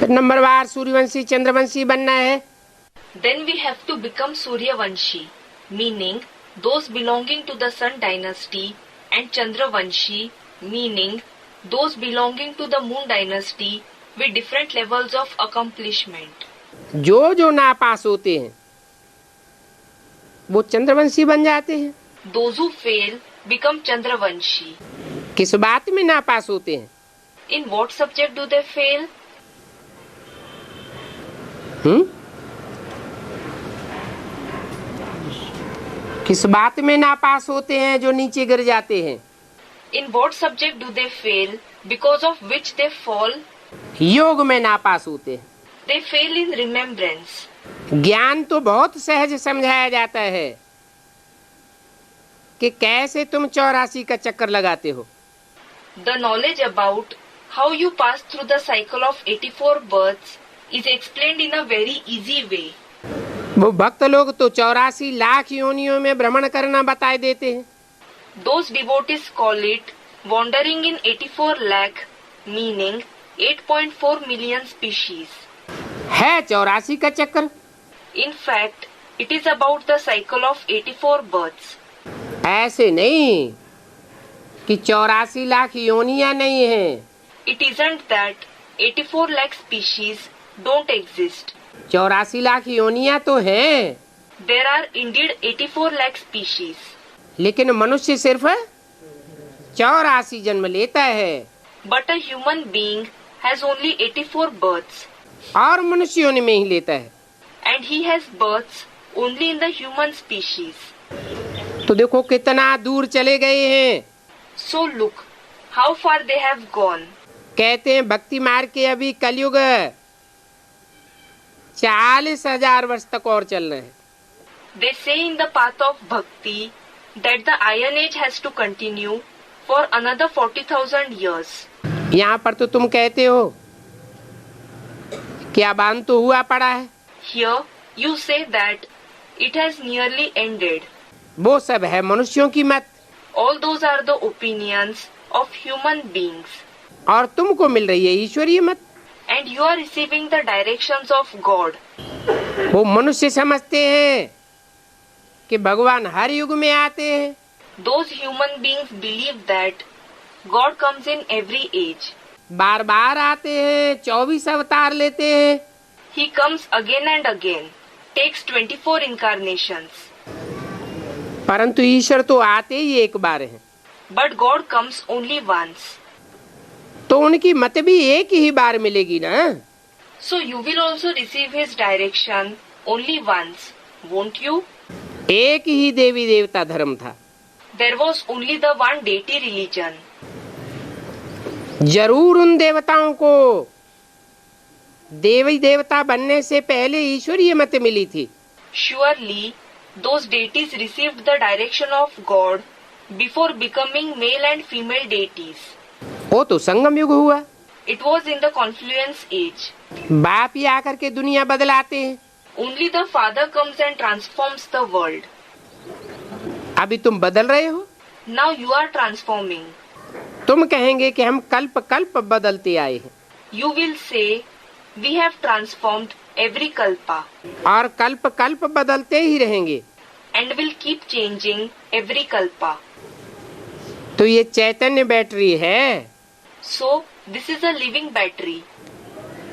नंबरवार सूर्यवंशी चंद्रवंशी बनना है। Then we have to become Suryavanshi, meaning those belonging to the Sun dynasty, and Chandravanshi, meaning those belonging to the Moon dynasty with different levels of accomplishment. जो नापास होते हैं वो चंद्रवंशी बन जाते हैं। Those who fail become Chandravanshi. किस बात में नापास होते हैं? In what subject do they fail? किस बात में नापास होते हैं जो नीचे गिर जाते हैं? In what subject do they fail because of which they fall? योग में नापास होते हैं। They fail in remembrance. ज्ञान तो बहुत सहज समझाया जाता है कि कैसे तुम 84 का चक्कर लगाते हो। The knowledge about how you pass through the cycle of 84 births is explained in a very easy way. वो भक्त लोग तो 84 लाख योनियों में भ्रमण करना बताए देते हैं। Those devotees call it wandering in 84 lakh, meaning 8.4 million species. है 84 का चक्कर। In fact, it is about the cycle of 84 births. ऐसे नहीं कि 84 लाख योनियां नहीं हैं। It isn't that 84 lakh species don't exist. 84 lakh योनियां तो हैं, There are indeed 84 lakh species. लेकिन मनुष्य सिर्फ 84 जन्म लेता है But a human being has only 84 births, और मनुष्य योनि में ही लेता है। and he has births only in the human species. तो देखो कितना दूर चले गए हैं। So look how far they have gone. कहते हैं भक्ति मार्ग के अभी कलयुग 40,000 वर्ष तक और चलना है। They say in the path of bhakti that the iron age has to continue for another 40,000 years. यहाँ पर तो तुम कहते हो क्या बान तो हुआ पड़ा है। Here you say that it has nearly ended. वो सब है मनुष्यों की मत, All those are the opinions of human beings, और तुमको मिल रही है ईश्वरीय मत। and you are receiving the directions of God. वो मनुष्य समझते हैं कि भगवान हर युग में आते हैं। Those human beings believe that God comes in every age. बार बार आते हैं, 24 अवतार लेते हैं। He comes again and again, takes 24 incarnations. परंतु ईश्वर तो आते ही एक बार हैं। But God comes only once. तो उनकी मत भी एक ही बार मिलेगी ना। So you will also receive His direction only once, won't you? एक ही देवी देवता धर्म था। There was only the one deity religion. जरूर उन देवताओं को देवी देवता बनने से पहले ईश्वरीय मत मिली थी। Surely those deities received the direction of God before becoming male and female deities. वो तो संगम युग हुआ। It was in the confluence age. बाप ही आकर के दुनिया बदलाते हैं। Only the Father comes and transforms the world. अभी तुम बदल रहे हो। Now you are transforming. तुम कहेंगे कि हम कल्प कल्प बदलते आए हैं, You will say, we have transformed every kalpa और कल्प कल्प बदलते ही रहेंगे। and will keep changing every kalpa. तो ये चैतन्य बैटरी है, So this is a living battery.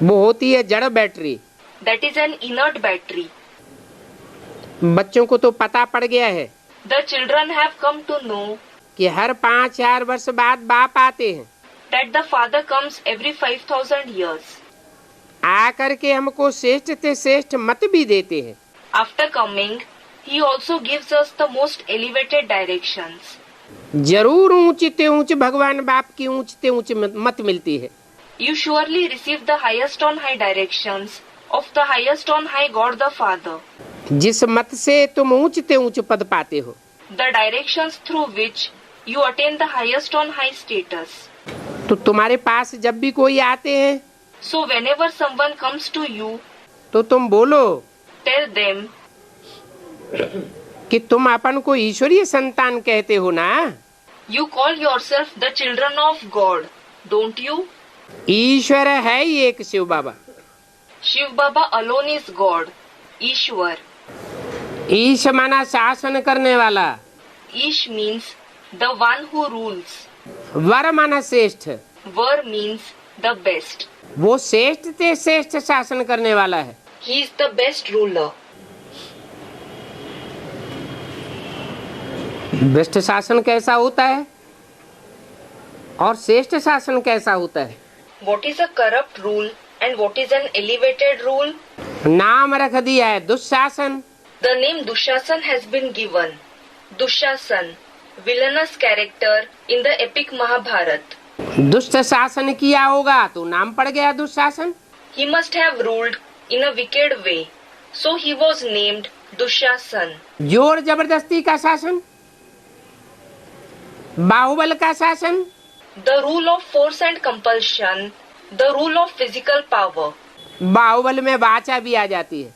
वो होती है जड़ battery. That is an inert battery. बच्चों को तो पता पड़ गया है The children have come to know कि हर 5,000 वर्ष बाद बाप आते हैं, that the Father comes every 5,000 years. आकर के हमको श्रेष्ठ से श्रेष्ठ मत भी देते हैं। After coming, He also gives us the most elevated directions. जरूर ऊंचते ऊंच भगवान बाप की ऊंचते ऊंच मत मिलती है। You surely receive the highest on high directions of the highest on high God the Father. जिस मत से तुम ऊंचते ऊंच पद पाते हो, The directions through which you attain the highest on high status. तो तुम्हारे पास जब भी कोई आते हैं So whenever someone comes to you, तो तुम बोलो tell them कि तुम अपन को ईश्वरीय संतान कहते हो ना। you call yourself the children of God, don't you? ईश्वर है ही एक शिव बाबा। Shiv Baba alone is God, Ishwar. ईश माना शासन करने वाला, Ish means the one who rules. वर माना श्रेष्ठ, Var means the best. वो श्रेष्ठ से श्रेष्ठ शासन करने वाला है। He is the best ruler. भ्रष्ट शासन कैसा होता है और श्रेष्ठ शासन कैसा होता है? What is a corrupt rule and what is an elevated rule? नाम रख दिया है Dushasan. The name Dushasan has been given. Dushasan, villainous character in the epic Mahabharat. दुष्ट शासन किया होगा तो नाम पड़ गया Dushasan. He must have ruled in a wicked way, so he was named Dushasan. जोर जबरदस्ती का शासन, बाहुबल का शासन, The rule of force and compulsion, the rule of physical power. बाहुबल में वाचा भी आ जाती है।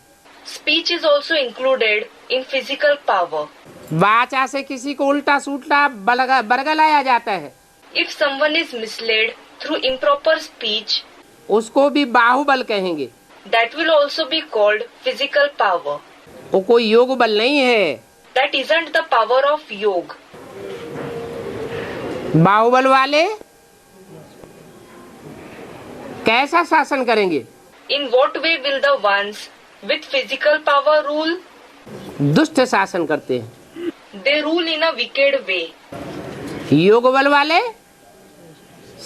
Speech is also included in physical power. वाचा से किसी को उल्टा सूटला बरगलाया जाता है, If someone is misled through improper speech, उसको भी बाहुबल कहेंगे। that will also be called physical power. वो कोई योग बल नहीं है। That isn't the power of yoga. बाहुबल वाले कैसा शासन करेंगे? In what way will the ones with physical power rule? दुष्ट शासन करते हैं। They rule in a wicked way. योग बल वाले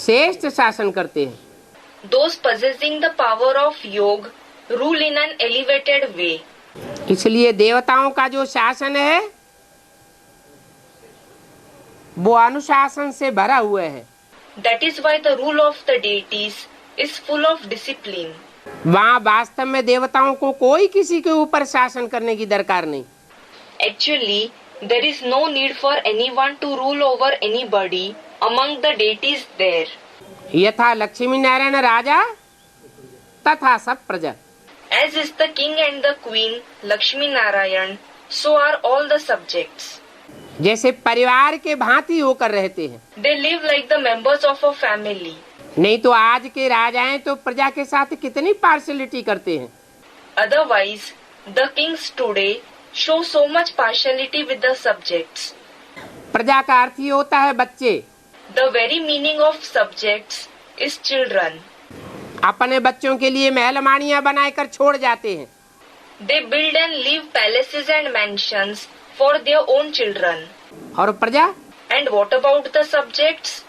श्रेष्ठ शासन करते हैं। Those possessing the power of yoga rule in an elevated way. इसलिए देवताओं का जो शासन है वो अनुशासन से भरा हुआ है। That is why the rule of the deities is full of discipline. वहाँ वास्तव में देवताओं को कोई किसी के ऊपर शासन करने की दरकार नहीं। Actually, there is no need for anyone to rule over anybody among the deities there. यथा लक्ष्मी नारायण राजा तथा सब प्रजा। As is the king and the queen, Lakshmi Narayan, so are all the subjects. जैसे परिवार के भांति होकर रहते हैं। They live like the members of a family. नहीं तो आज के राजाएं तो प्रजा के साथ कितनी पार्शलिटी करते हैं। Otherwise, the kings today show so much partiality with the subjects. प्रजा का अर्थ ही होता है बच्चे। The very meaning of subjects is children. अपने बच्चों के लिए महलमानियां बनाकर छोड़ जाते हैं। They build and live palaces and mansions for their own children. और प्रजा And what about the subjects?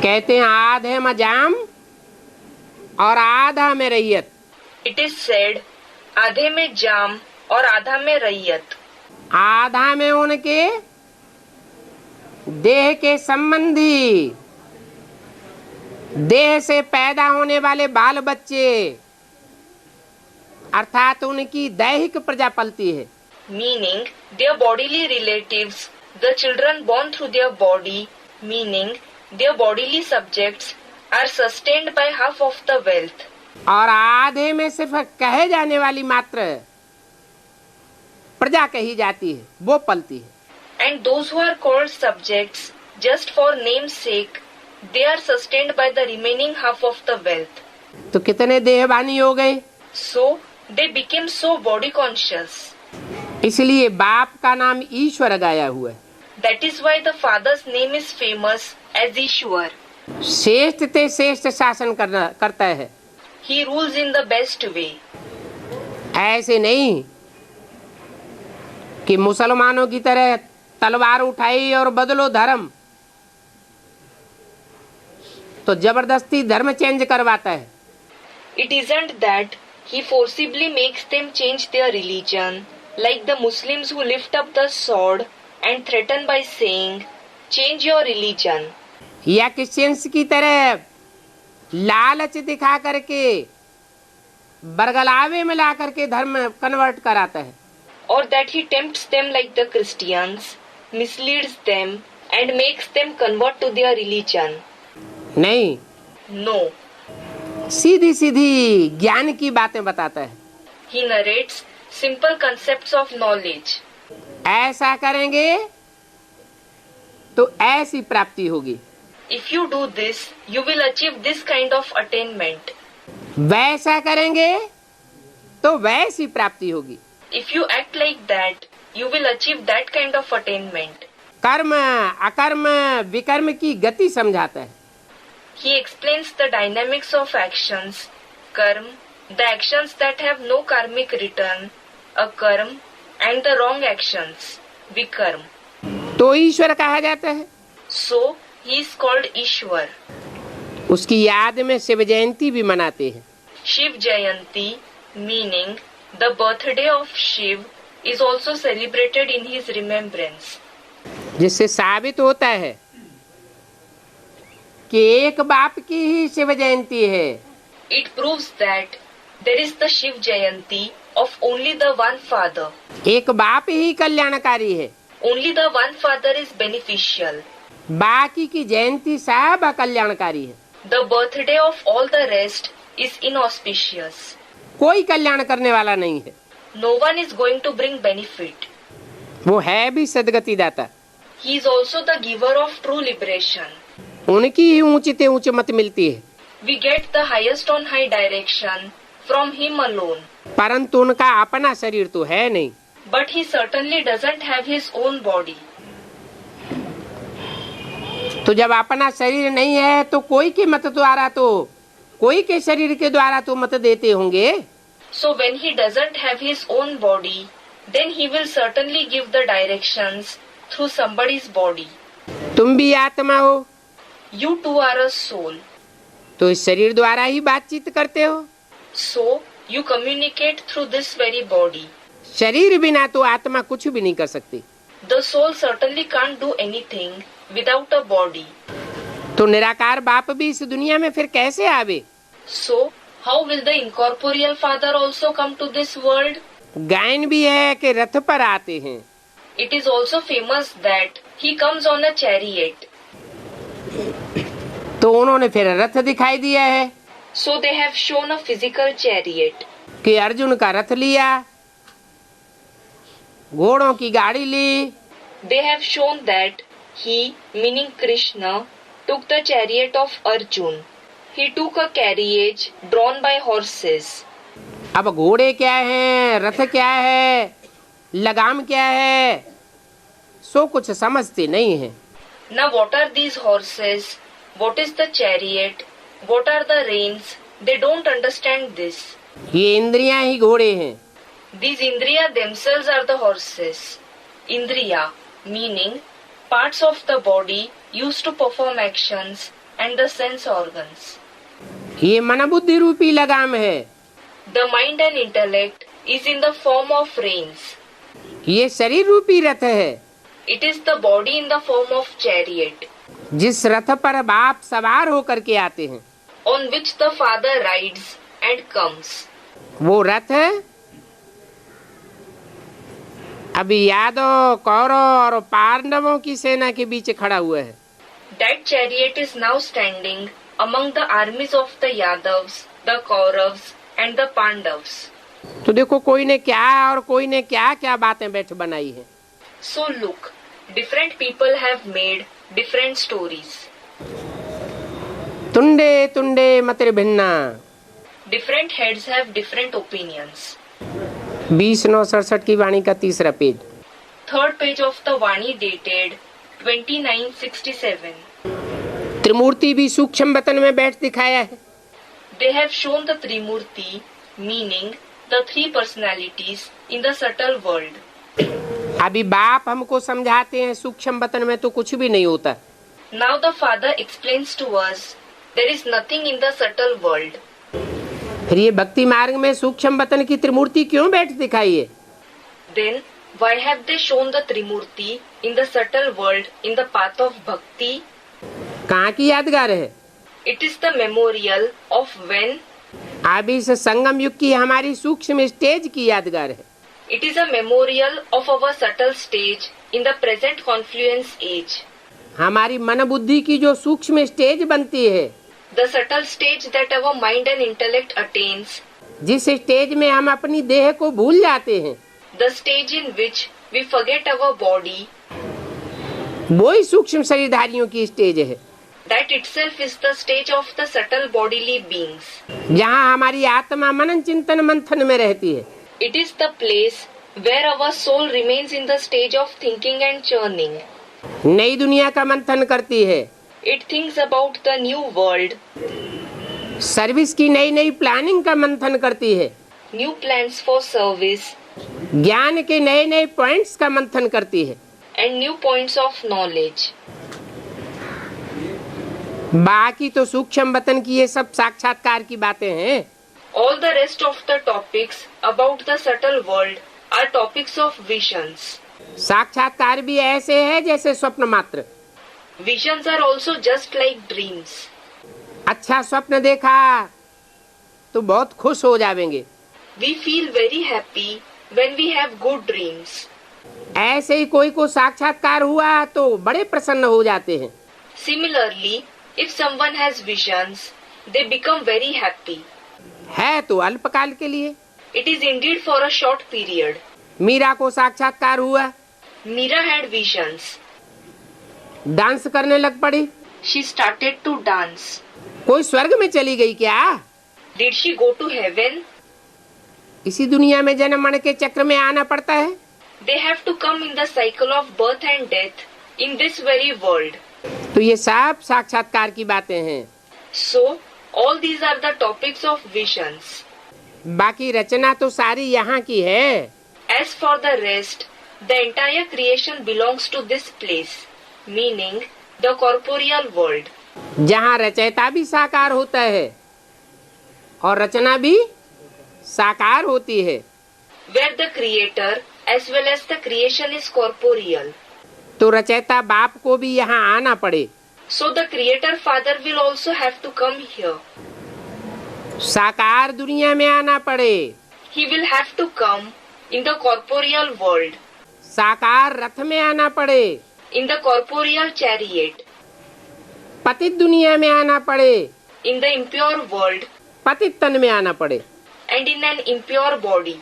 कहते हैं आधे में जाम और आधा में रैयत। It is said, आधे में जाम और आधा में रैयत. आधा में उनके देह के संबंधी, देह से पैदा होने वाले बाल बच्चे, अर्थात उनकी दैहिक प्रजा पलती है। Meaning their bodily relatives, the children born through their body, meaning their bodily subjects are sustained by half of the wealth. और आधे में सिर्फ कहे जाने वाली मात्र प्रजा कही जाती है, वो पलती है। And those who are called subjects just for name's sake, they are sustained by the remaining half of the wealth. तो कितने देहवानी हो गए। So they became so body conscious. इसलिए बाप का नाम ईश्वर गाया हुआ है। That is why the father's name is famous as Ishwar. श्रेष्ठ ते श्रेष्ठ शासन करता है। He rules in the best way. ऐसे नहीं कि मुसलमानों की तरह तलवार उठाई और बदलो धर्म, तो जबरदस्ती धर्म चेंज करवाता है। It isn't that he forcibly makes them change their religion, like the Muslims who lift up the sword and threaten by saying, change your religion. या क्रिश्चियंस की तरह लालच दिखा करके बरगलावे में ला करके धर्म कन्वर्ट कराता है। Or that he tempts them like the Christians, misleads them and makes them convert to their religion. नहीं, No, सीधी सीधी ज्ञान की बातें बताता है। he narrates simple concepts of knowledge. ऐसा करेंगे तो ऐसी प्राप्ति होगी। If you do this, you will achieve this kind of attainment. वैसा करेंगे तो वैसी प्राप्ति होगी। If you act like that, you will achieve that kind of attainment. कर्म अकर्म विकर्म की गति समझाता है। He explains the dynamics of actions, karma, the actions that have no karmic return, akarm, and the wrong actions, vikarm. तो ईश्वर कहा जाता है। So, he is called Ishwar. उसकी याद में शिव जयंती भी मनाते हैं। Shiv Jayanti, meaning the birthday of Shiv, is also celebrated in his remembrance. जिससे साबित होता है कि एक बाप की ही शिव जयंती है। It proves that there is the Shiv Jayanti of only the one father. एक बाप ही कल्याणकारी है। Only the one father is beneficial. बाकी की जयंती सब अकल्याणकारी है। The birthday of all the rest is inauspicious. कोई कल्याण करने वाला नहीं है। No one is going to bring benefit. वो है भी सदगति दाता। He is also the giver of true liberation. उनकी ही ऊंचे ऊंचे मत मिलती है। We get the highest on high direction from him alone. परंतु उनका अपना शरीर तो है नहीं। But he certainly doesn't have his own body. तो जब अपना शरीर नहीं है तो कोई के मत द्वारा तो कोई के शरीर के द्वारा तो मत देते होंगे। So when he doesn't have his own body, then he will certainly give the directions through somebody's body. तुम भी आत्मा हो You too are a soul. तो इस शरीर द्वारा ही बातचीत करते हो। So you communicate through this very body. शरीर बिना तो आत्मा कुछ भी नहीं कर सकती। The soul certainly can't do anything without a body. तो निराकार बाप भी इस दुनिया में फिर कैसे आवे? So how will the incorporeal father also come to this world? गायन भी है कि रथ पर आते हैं। It is also famous that he comes on a chariot. तो उन्होंने फिर रथ दिखाई दिया है So they have shown a physical chariot. कि अर्जुन का रथ लिया, घोड़ों की गाड़ी ली। They have shown that he, meaning Krishna, took the chariot of Arjun. He took a carriage drawn by horses. अब घोड़े क्या हैं, रथ क्या है, लगाम क्या है, सो कुछ समझते नहीं है। Now what are these horses? What is the chariot? What are the reins? They don't understand this. ये इंद्रियां ही घोड़े हैं। These Indriya themselves are the horses. Indriya, meaning parts of the body used to perform actions and the sense organs. ये मन बुद्धि रूपी लगाम है। The mind and intellect is in the form of reins. ये शरीर रूपी रथ है। It is the body in the form of chariot, जिस रथ पर बाप सवार होकर के आते हैं, on which the father rides and comes. वो रथ अभी यादव कौरव और पांडवों की सेना के बीच खड़ा हुआ है। That chariot is now standing among the armies of the Yadavs, the Kauravs and the Pandavs. तो देखो कोई ने क्या और कोई ने क्या क्या बातें बैठ बनाई है। So look, different people have made different stories. तुंडे तुंडे मतिर भिन्ना। Different heads have different opinions. 20/9/67 की वाणी का तीसरा page. Third page of the Vani dated 2967. त्रिमूर्ति भी सूक्ष्म वतन में बैठ दिखाया है। They have shown the Trimurti, meaning the three personalities in the subtle world. अभी बाप हमको समझाते हैं सूक्ष्म वतन में तो कुछ भी नहीं होता। Now the Father explains to us there is nothing in the subtle world. फिर ये भक्ति मार्ग में सूक्ष्म वतन की त्रिमूर्ति क्यों बैठ दिखाई है? Then why have they shown the Trimurti in the subtle world in the path of bhakti? कहाँ की यादगार है? It is the memorial of when. अभी इस संगम युग की हमारी सूक्ष्म स्टेज की यादगार है। It is a memorial of our subtle stage in the present confluence age. हमारी मन बुद्धि की जो सूक्ष्म स्टेज बनती है, The subtle stage that our mind and intellect attains. जिस स्टेज में हम अपनी देह को भूल जाते हैं, The stage in which we forget our body. वो ही सूक्ष्म शरीरधारियों की स्टेज है। That itself is the stage of the subtle bodily beings. जहाँ हमारी आत्मा मनन चिंतन मंथन में रहती है। It is the place where our soul remains in the stage of thinking and churning. नई दुनिया का मंथन करती है। It thinks about the new world. Service की नई नई प्लानिंग का मंथन करती है। New plans for service. ज्ञान के नए नए पॉइंट्स का मंथन करती है। And new points of knowledge. बाकी तो सूक्ष्म वतन की ये सब साक्षात्कार की बातें हैं। All the rest of the topics about the subtle world are topics of visions. साक्षात्कार भी ऐसे है जैसे स्वप्न मात्र। Visions are also just like dreams. अच्छा स्वप्न देखा तो बहुत खुश हो जाएंगे। We feel very happy when we have good dreams. ऐसे ही कोई को साक्षात्कार हुआ तो बड़े प्रसन्न हो जाते हैं। Similarly, if someone has visions, they become very happy. है तो अल्पकाल के लिए। It is indeed for a short period. Meera को साक्षात्कार हुआ, Meera had visions. डांस करने लग पड़ी। She started to dance. कोई स्वर्ग में चली गई क्या? Did she go to heaven? इसी दुनिया में जन्म मरण के चक्र में आना पड़ता है। They have to come in the cycle of birth and death in this very world. तो ये सब साक्षात्कार की बातें हैं। So, all these are the topics of visions. बाकी रचना तो सारी यहाँ की है। As for the rest, the entire creation belongs to this place, meaning the corporeal world. जहाँ रचयिता भी साकार होता है और रचना भी साकार होती है। Where the creator as well as the creation is corporeal. तो रचयिता बाप को भी यहाँ आना पड़े। So the creator father will also have to come here. साकार दुनिया में आना पड़े। He will have to come in the corporeal world, साकार रथ में आना पड़े। in the corporeal chariot, पतित दुनिया में आना पड़े। in the impure world, पतित तन में आना पड़े। and in an impure body.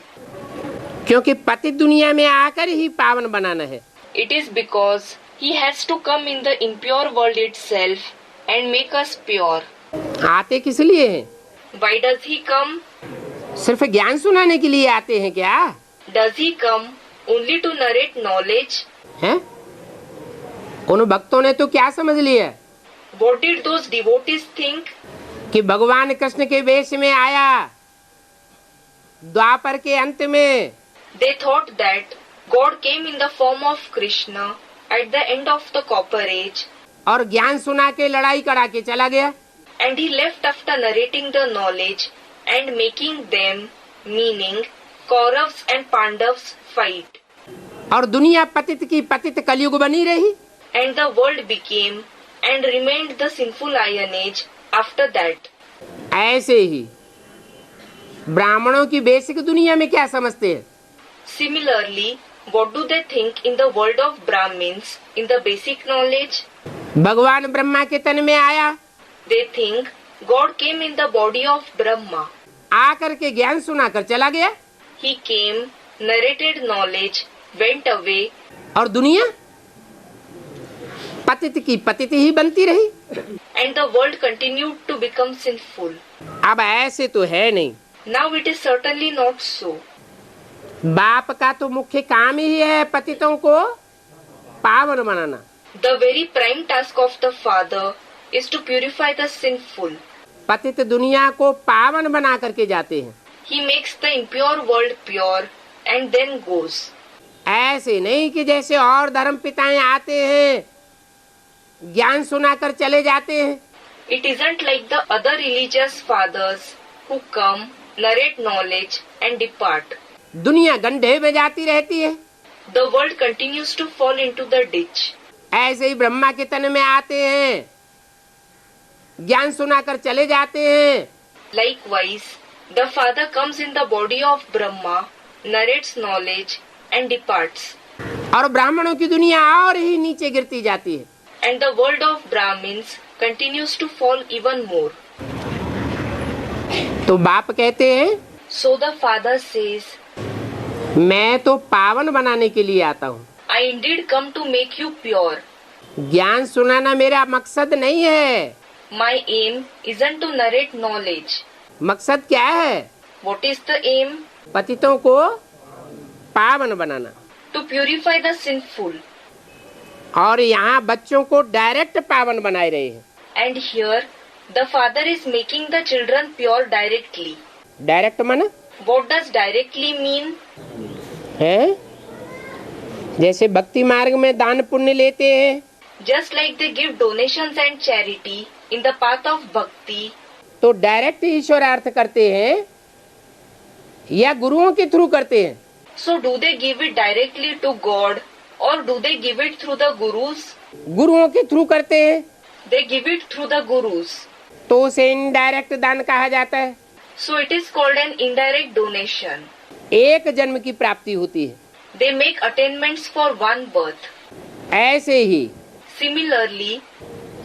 क्योंकि पतित दुनिया में आकर ही पावन बनाना है। It is because he has to come in the impure world itself and make us pure. आते किस लिए हैं? Why does he come? सिर्फ ज्ञान सुनाने के लिए आते हैं क्या? Does he come only to narrate knowledge? हैं? उन भक्तों ने तो क्या समझ लिया What did those devotees think? कि भगवान कृष्ण के वेश में आया द्वापर के अंत में। They thought that God came in the form of Krishna at the end of the Copper Age, और ज्ञान सुना के लड़ाई करा के चला गया। and he left after narrating the knowledge and making them, meaning Kauravas and Pandavas, fight. और दुनिया पतित की पतित कलयुग बनी रही। And the world became and remained the sinful Iron Age after that. ऐसे ही ब्राह्मणों की बेसिक दुनिया में क्या समझते हैं? Similarly, what do they think in the world of Brahmins in the basic knowledge? भगवान ब्रह्मा के तन में आया, They think God came in the body of Brahma. आकर के ज्ञान सुनाकर चला गया। He came, narrated knowledge, went away, और दुनिया पतित की पतित ही बनती रही। and the world continued to become sinful. अब ऐसे तो है नहीं। Now it is certainly not so. बाप का तो मुख्य काम ही है पतितों को पावन बनाना। The very prime task of the Father is to purify the sinful. पतित दुनिया को पावन बना करके जाते हैं। He makes the impure world pure and then goes. ऐसे नहीं कि जैसे और धर्म पिताएं आते हैं ज्ञान सुनाकर चले जाते हैं। It isn't like the other religious fathers who come, narrate knowledge and depart. दुनिया गड्ढे में जाती रहती है। The world continues to fall into the ditch. ऐसे ही ब्रह्मा के तन में आते हैं ज्ञान सुनाकर चले जाते हैं। Likewise, the Father comes in the body of Brahma, narrates knowledge and departs. और ब्राह्मणों की दुनिया और ही नीचे गिरती जाती है। And the world of Brahmins continues to fall even more. तो बाप कहते हैं So the Father says, मैं तो पावन बनाने के लिए आता हूँ। I indeed come to make you pure. ज्ञान सुनाना मेरा मकसद नहीं है। My aim isn't to narrate knowledge. मकसद क्या है? What is the aim? पतितों को पावन बनाना। To purify the sinful. और यहाँ बच्चों को डायरेक्ट पावन बनाए रहे हैं। And here, the father is making the children pure directly. Direct माना What does directly mean? है जैसे भक्ति मार्ग में दान पुण्य लेते हैं, Just like they give donations and charity in the path of bhakti, तो डायरेक्ट ईश्वरार्थ करते हैं या गुरुओं के थ्रू करते हैं? so do they give it directly to God or do they give it through the gurus? गुरुओं के थ्रू करते हैं They give it through the gurus. तो उसे इनडायरेक्ट दान कहा जाता है। So it is called an indirect donation. एक जन्म की प्राप्ति होती है। They make attainments for one birth. ऐसे ही Similarly,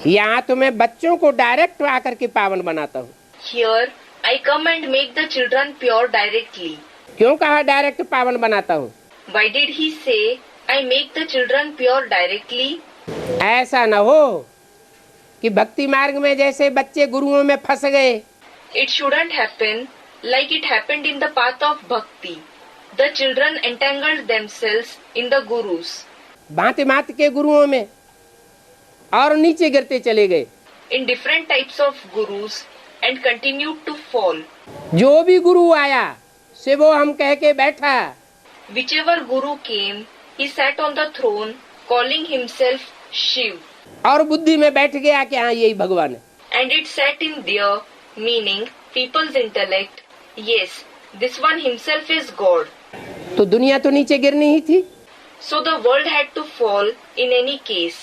यहाँ तो मैं बच्चों को डायरेक्ट आकर के पावन बनाता हूँ। here I come and make the children pure directly. क्यों कहा डायरेक्ट पावन बनाता हूँ? Why did he say I make the children pure directly? ऐसा न हो कि भक्ति मार्ग में जैसे बच्चे गुरुओं में फंस गए। It shouldn't happen like it happened in the path of bhakti. The children entangled themselves in the gurus. भांति भांति के गुरुओं में और नीचे गिरते चले गए। In different types of gurus and continued to fall. जो भी गुरु आया से वो हम कह के बैठा। Whichever guru came, he sat on the throne calling himself Shiv. और बुद्धि में बैठ गया कि हाँ यही भगवान है। And it sat in their meaning, people's intellect. Yes, this one himself is God. तो दुनिया तो नीचे गिरनी ही थी। So the world had to fall in any case.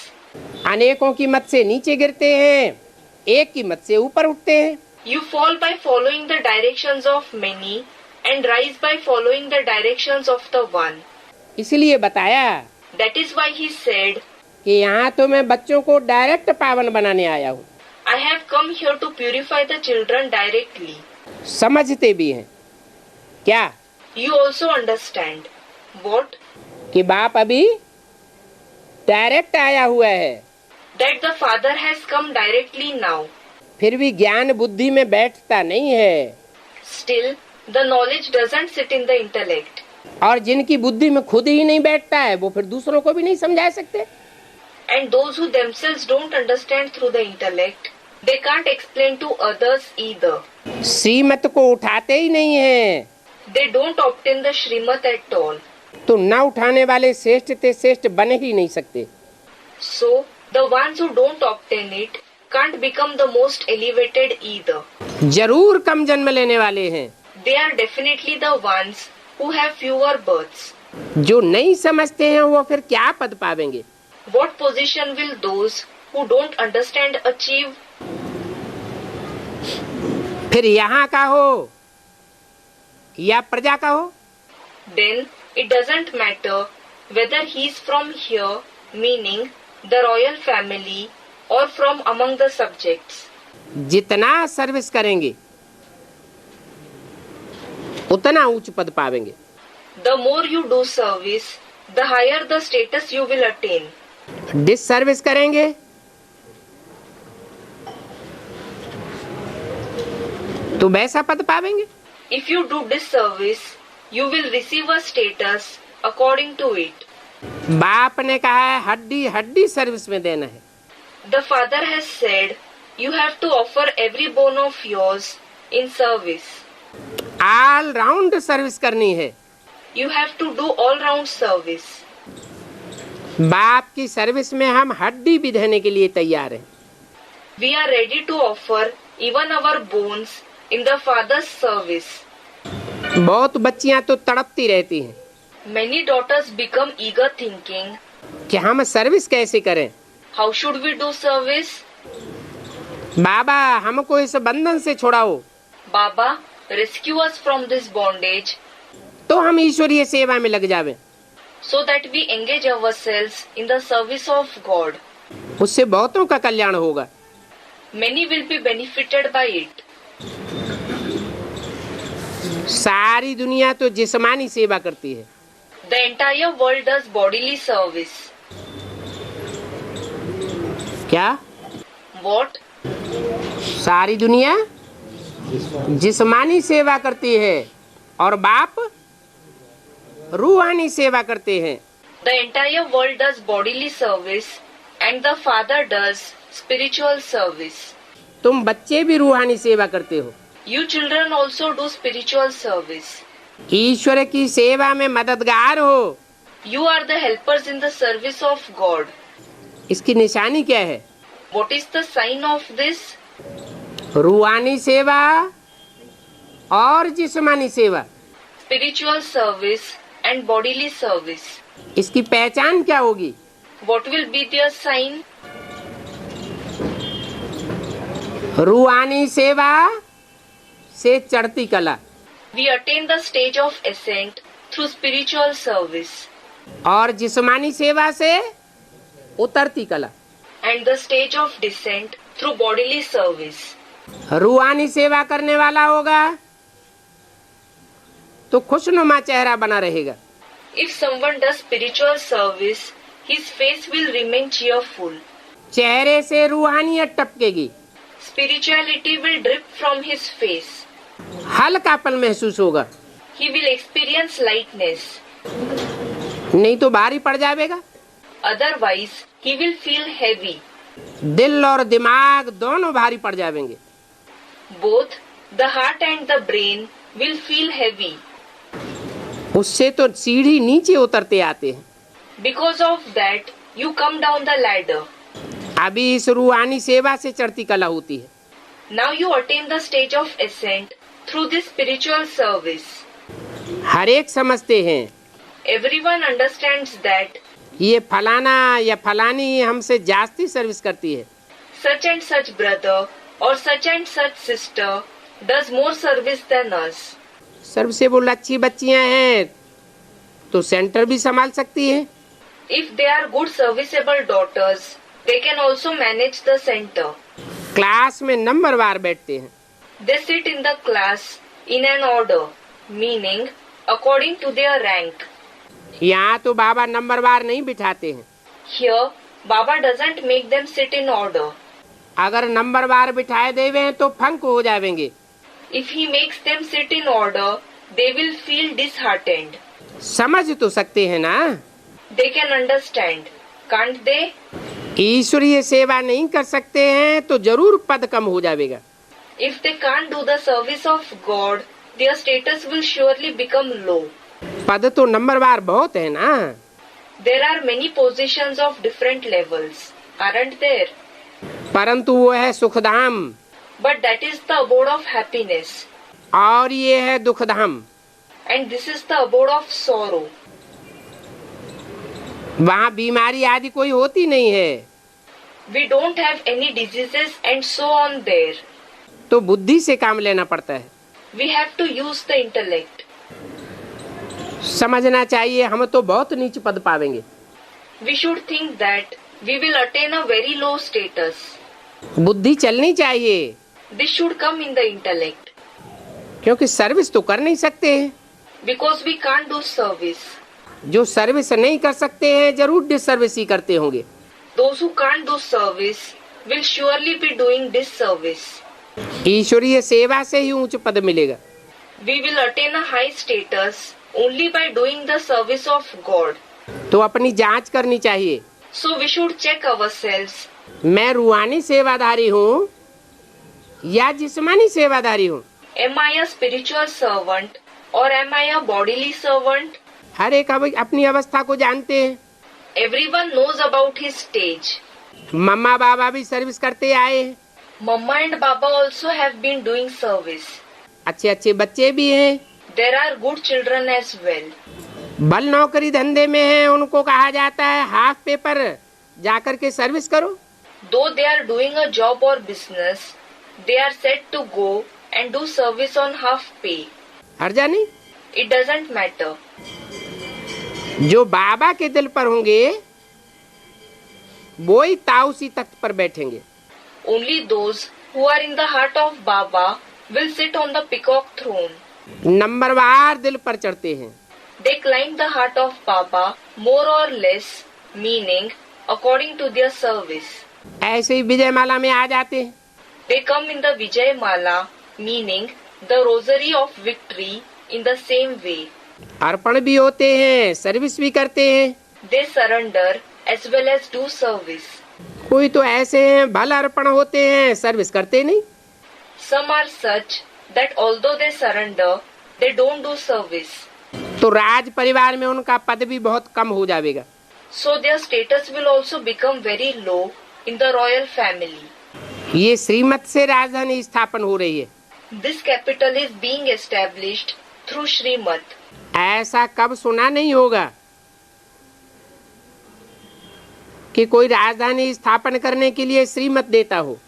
अनेकों की मत से नीचे गिरते हैं, एक की मत से ऊपर उठते हैं। You fall by following the directions of many and rise by following the directions of the one. इसलिए बताया That is why he said, कि यहाँ तो मैं बच्चों को डायरेक्ट पावन बनाने आया हूँ। I have come here to purify the children directly. समझते भी हैं क्या You also understand. What? कि बाप अभी डायरेक्ट आया हुआ है, That the father has come directly now. फिर भी ज्ञान बुद्धि में बैठता नहीं है। Still, the knowledge doesn't sit in the intellect. और जिनकी बुद्धि में खुद ही नहीं बैठता है वो फिर दूसरों को भी नहीं समझा सकते। And those who themselves don't understand through the intellect, they can't explain to others either. श्रीमत को उठाते ही नहीं है। They don't obtain the Shrimat at all. तो न उठाने वाले श्रेष्ठ ते श्रेष्ठ बन ही नहीं सकते। So, the ones who don't obtain it can't become the most elevated either. जरूर कम जन्म लेने वाले हैं। They are definitely the ones who have fewer births. जो नहीं समझते हैं वो फिर क्या पद पावेंगे? What position will those who don't understand achieve? फिर यहाँ का हो या प्रजा का हो, Then it doesn't matter whether he's from here, meaning the royal family, or from among the subjects. जितना सर्विस करेंगे उतना उच्च पद पावेंगे। The more you do service, the higher the status you will attain. This service करेंगे तो वैसा पद पावेंगे। If you do disservice, you will receive a status according to it. बाप ने कहा है हड्डी हड्डी सर्विस में देना है। The father has said, you have to offer every bone of yours in service. All round service करनी है। You have to do all-round service. बाप की सर्विस में हम हड्डी भी देने के लिए तैयार हैं। We are ready to offer even our bones in the father's service. बहुत बच्चियां तो तड़पती रहती हैं Many daughters become eager thinking, कि हम सर्विस कैसे करें। how should we do service? बाबा हमको इस बंधन से छुड़ाओ, Baba, rescue us from this bondage तो हम ईश्वरीय सेवा में लग जावें। so that we engage ourselves in the service of God. उससे बहुतों का कल्याण होगा। Many will be benefited by it. सारी दुनिया तो जिस्मानी सेवा करती है, The entire world does bodily service. क्या? What? सारी दुनिया जिस्मानी सेवा करती है और बाप रूहानी सेवा करते हैं। The entire world does bodily service and the Father does spiritual service. तुम बच्चे भी रूहानी सेवा करते हो। You children also do spiritual service. ईश्वर की सेवा में मददगार हो। You are the helpers in the service of God. इसकी निशानी क्या है? What is the sign of this? रूहानी सेवा और जिस्मानी सेवा। Spiritual service and bodily service. इसकी पहचान क्या होगी? What will be their sign? रूहानी सेवा से चढ़ती कला We attain the stage of ascent through spiritual service और जिस्मानी सेवा से उतरती कला। and the stage of descent through bodily service. रूहानी सेवा करने वाला होगा तो खुशनुमा चेहरा बना रहेगा। If someone does spiritual service, his face will remain cheerful. चेहरे से रूहानियत टपकेगी। Spirituality will drip from his face. हल्कापन महसूस होगा, He will experience lightness. नहीं तो भारी पड़ जाएगा। Otherwise, he will feel heavy. दिल और दिमाग दोनों भारी पड़ जाएंगे। Both the heart and the brain will feel heavy. उससे तो सीढ़ी नीचे उतरते आते हैं। Because of that, you come down the ladder. अभी इस रूहानी सेवा से चढ़ती कला होती है। Now you attain the stage of ascent through this spiritual service. हर एक समझते हैं Everyone understands that ये फलाना या फलानी हमसे जास्ती सर्विस करती है। such and such brother or such and such sister does more service than us. Serviceable अच्छी बच्चियां हैं तो सेंटर भी संभाल सकती है। If they are good serviceable daughters, they can also manage the center. Class में नंबरवार बैठते हैं। They sit in the class in an order, meaning according to their rank. यहाँ तो बाबा नंबरवार नहीं बिठाते हैं। Here, Baba doesn't make them sit in order. अगर नंबरवार बिठाए देवे तो फंक हो जाएंगे। If he makes them sit in order, they will feel disheartened. समझ तो सकते हैं ना? They can understand, can't they? ईश्वरीय सेवा नहीं कर सकते हैं तो जरूर पद कम हो जाएगा। If they can't do the service of God, their status will surely become low. पद तो नंबरवार बहुत है ना। There are many positions of different levels, aren't there? परंतु वो है Sukhdham But that is the abode of happiness, और ये है दुखधाम। and this is the abode of sorrow. वहाँ बीमारी आदि कोई होती नहीं है। We don't have any diseases and so on there. तो बुद्धि से काम लेना पड़ता है। We have to use the intellect. समझना चाहिए हम तो बहुत नीच पद पावेंगे। We should think that we will attain a very low status. बुद्धि चलनी चाहिए This should come in the intellect. क्योंकि सर्विस तो कर नहीं सकते हैं। Because we can't do service. जो सर्विस नहीं कर सकते हैं जरूर डिसर्विस ही करते होंगे। Those who can't do service will surely be doing disservice. ईश्वरीय सेवा से ही उच्च पद मिलेगा। We will attain a high status only by doing the service of God. तो अपनी जांच करनी चाहिए। So we should check ourselves. मैं रूहानी सेवादारी हूँ या जिस्मानी सेवादारी हूँ? Am I a spiritual servant or am I a bodily servant? हर एक अपनी अवस्था को जानते हैं। Everyone knows about his stage. मम्मा बाबा भी सर्विस करते आए हैं। Mama and Baba also have been doing service. अच्छे अच्छे बच्चे भी हैं। There are good children as well. बल नौकरी धंधे में है उनको कहा जाता है हाफ पेपर जाकर के सर्विस करो। Though they are doing a job or business, they are said to go and do service on half pay. हर्जा नहीं। It doesn't matter. जो बाबा के दिल पर होंगे वो ही ताऊसी तख्त पर बैठेंगे। Only those who are in the heart of Baba will sit on the peacock throne. नंबरवार दिल पर चढ़ते हैं। They climb the heart of Baba more or less, meaning according to their service. ऐसे ही विजयमाला में आ जाते हैं। They come in the Vijayamala, meaning the rosary of victory, in the same way. अर्पण भी होते हैं, सर्विस भी करते हैं। They surrender as well as do service. कोई तो ऐसे हैं भल अर्पण होते हैं, सर्विस करते नहीं। Some are such that although they surrender, they don't do service. तो राज परिवार में उनका पद भी बहुत कम हो जाएगा। So their status will also become very low in the royal family. ये श्रीमत से राजधानी स्थापन हो रही है। This capital is being established through Srimad. ऐसा कब सुना नहीं होगा कि कोई राजधानी स्थापन करने के लिए श्रीमत देता हो।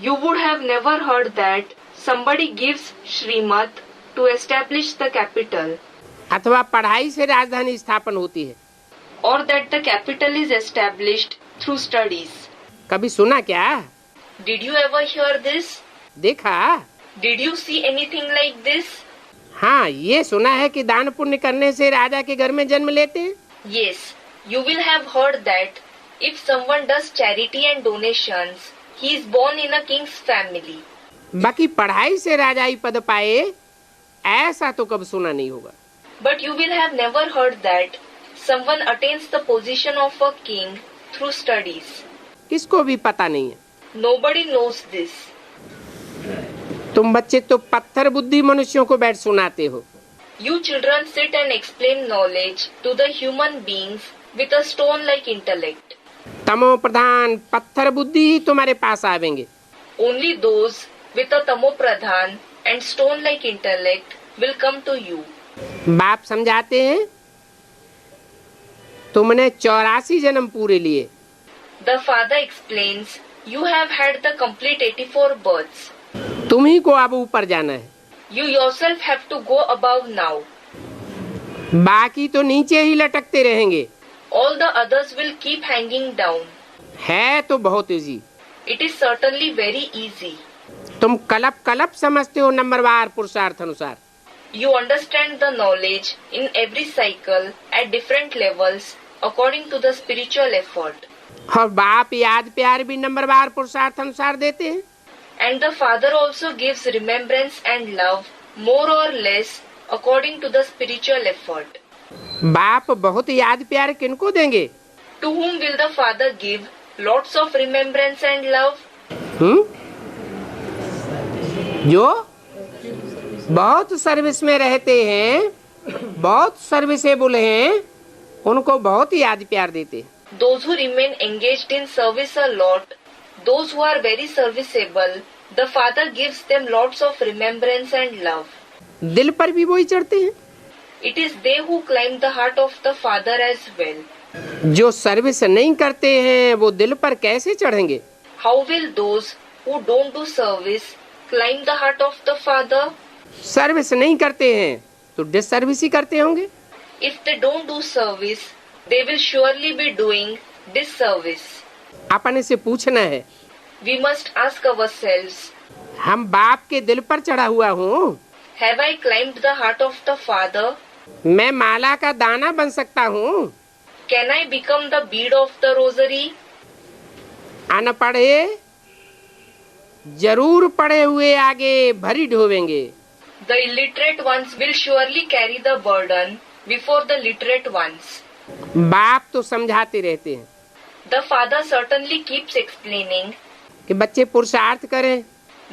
You would have never heard that somebody gives Srimad to establish the capital, अथवा पढ़ाई से राजधानी स्थापन होती है। or that the capital is established through studies. कभी सुना क्या? Did you ever hear this? देखा? Did you see anything like this? हाँ, ये सुना है कि दान पुण्य करने से राजा के घर में जन्म लेते हैं। Yes, you will have heard that if someone does charity and donations, he is born in a king's family. बाकी पढ़ाई से राजाई पद पाए, ऐसा तो कब सुना नहीं होगा। But you will have never heard that someone attains the position of a king through studies. किसको भी पता नहीं है। Nobody knows this. तुम बच्चे तो पत्थर बुद्धि मनुष्यों को बैठ सुनाते हो। You children sit and explain knowledge to the human beings with a stone-like intellect. तमो प्रधान पत्थर बुद्धि ही तुम्हारे पास आवेंगे। Only those with a tamopradhan and stone-like intellect will come to you. बाप समझाते हैं, तुमने 84 जन्म पूरे लिए। The father explains, you have had the complete 84 births. तुम्ही को अब ऊपर जाना है। You yourself have to go above now. बाकी तो नीचे ही लटकते रहेंगे। All the others will keep hanging down. है तो बहुत easy. It is certainly very easy. तुम कलप कलप समझते हो नंबरवार पुरुषार्थ अनुसार। You understand the knowledge in every cycle at different levels according to the spiritual effort. और बाप याद प्यार भी नंबरवार पुरुषार्थ अनुसार देते हैं। And the father also gives remembrance and love more or less according to the spiritual effort. बाप बहुत याद प्यार किनको देंगे? To whom will the father give lots of remembrance and love? जो बहुत सर्विस में रहते हैं, बहुत सर्विसेबल हैं, उनको बहुत याद प्यार देते हैं। Those who remain engaged in service a lot, those who are very serviceable, the father gives them lots of remembrance and love. दिल पर भी वही चढ़ते हैं। It is they who climb the heart of the father as well. जो service नहीं करते हैं वो दिल पर कैसे चढ़ेंगे? How will those who don't do service climb the heart of the father? Service नहीं करते हैं तो डिसर्विस ही करते होंगे। If they don't do service, they will surely be doing disservice. अपन इसे पूछना है, We must ask ourselves, हम बाप के दिल पर चढ़ा हुआ हूँ? have I climbed the heart of the father? मैं माला का दाना बन सकता हूँ? Can I become the bead of the rosary? अनपढ़े जरूर पढ़े हुए आगे भरी ढोवेंगे। The illiterate ones will surely carry the burden before the literate ones. बाप तो समझाते रहते हैं The father certainly keeps explaining कि बच्चे पुरुषार्थ करें,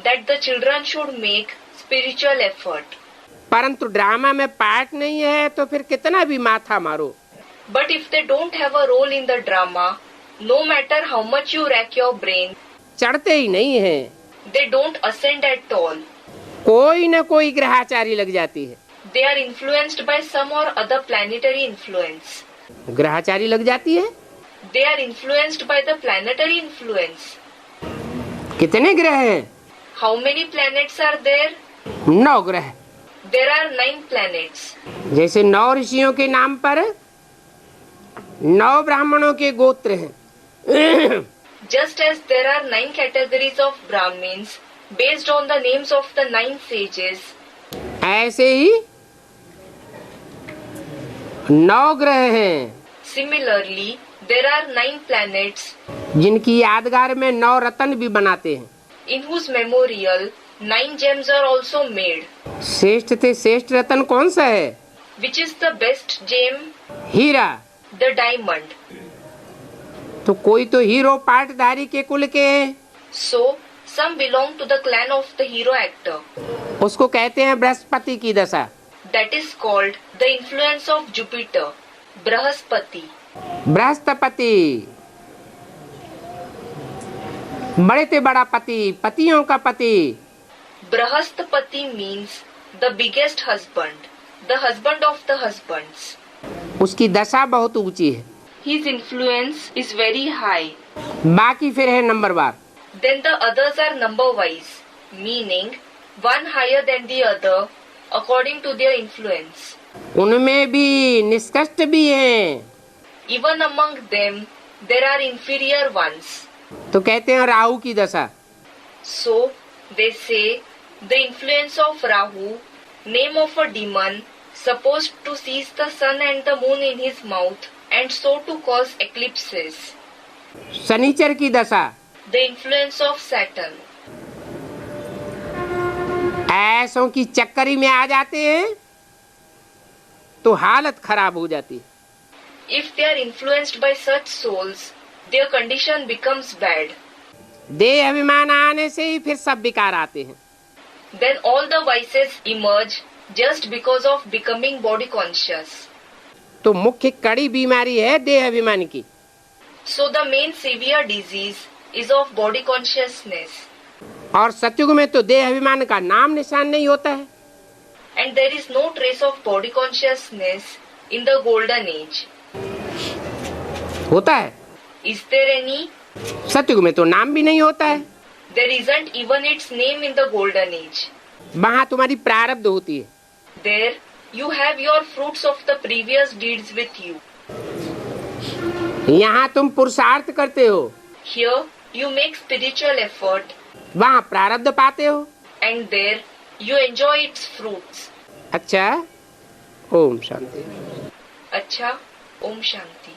that the children should make spiritual effort. परंतु ड्रामा में पार्ट नहीं है तो फिर कितना भी माथा मारो, But if they don't have a role in the drama, no matter how much you rack your brain, चढ़ते ही नहीं है। they don't ascend at all. कोई न कोई ग्रहाचारी लग जाती है। They are influenced by some or other planetary influence. ग्रहाचारी लग जाती है। They are influenced by the planetary influence. कितने ग्रह हैं? How many planets are there? 9 ग्रह। There are 9 planets. जैसे 9 ऋषियों के नाम पर 9 ब्राह्मणों के गोत्र हैं। Just as there are 9 categories of Brahmins based on the names of the 9 sages, ऐसे ही 9 ग्रह हैं। similarly there are 9 planets जिनकी यादगार में 9 रत्न भी बनाते हैं। in whose memorial 9 gems are also made. श्रेष्ठ थे श्रेष्ठ रत्न कौन सा है? Which is the best gem? Heera. The diamond. तो कोई तो हीरो पाटधारी के कुल के हैं, So, some belong to the clan of the hero actor. उसको कहते हैं बृहस्पति की दशा। That is called the influence of Jupiter, Brahaspati. Brihaspati बड़े ते बड़ा पति, पतियों का पति। Brahaspati means the biggest husband, the husband of the husbands. उसकी दशा बहुत ऊंची है। His influence is very high. बाकी फिर है नंबरवार। Then the others are number-wise, meaning one higher than the other according to their influence. उनमें भी निष्कृष्ट भी हैं। Even among them, there are inferior ones. तो कहते हैं राहु की दशा। So, they say, the influence of Rahu, name of a demon, supposed to seize the sun and the moon in his mouth, and so to cause eclipses. शनिचर की दशा। The influence of Saturn. ऐसों की चक्करी में आ जाते हैं तो हालत खराब हो जाती है। If they are influenced by such souls, their condition becomes bad. देह अभिमान आने से ही फिर सब विकार आते हैं। Then all the vices emerge just because of becoming body conscious. तो मुख्य कड़ी बीमारी है देह अभिमान की। So the main severe disease is of body consciousness. और सतयुग में तो देह अभिमान का नाम निशान नहीं होता है। And there is no trace of body consciousness in the golden age. होता है, Is there any? सतयुग में तो नाम भी नहीं होता है। There isn't even its name in the golden age. वहाँ तुम्हारी प्रारब्ध होती है। There you have your fruits of the previous deeds with you. यहाँ तुम पुरुषार्थ करते हो, Here you make spiritual effort, वहाँ प्रारब्ध पाते हो। and there you enjoy its fruits. अच्छा, ओम शांति। अच्छा, Om Shanti.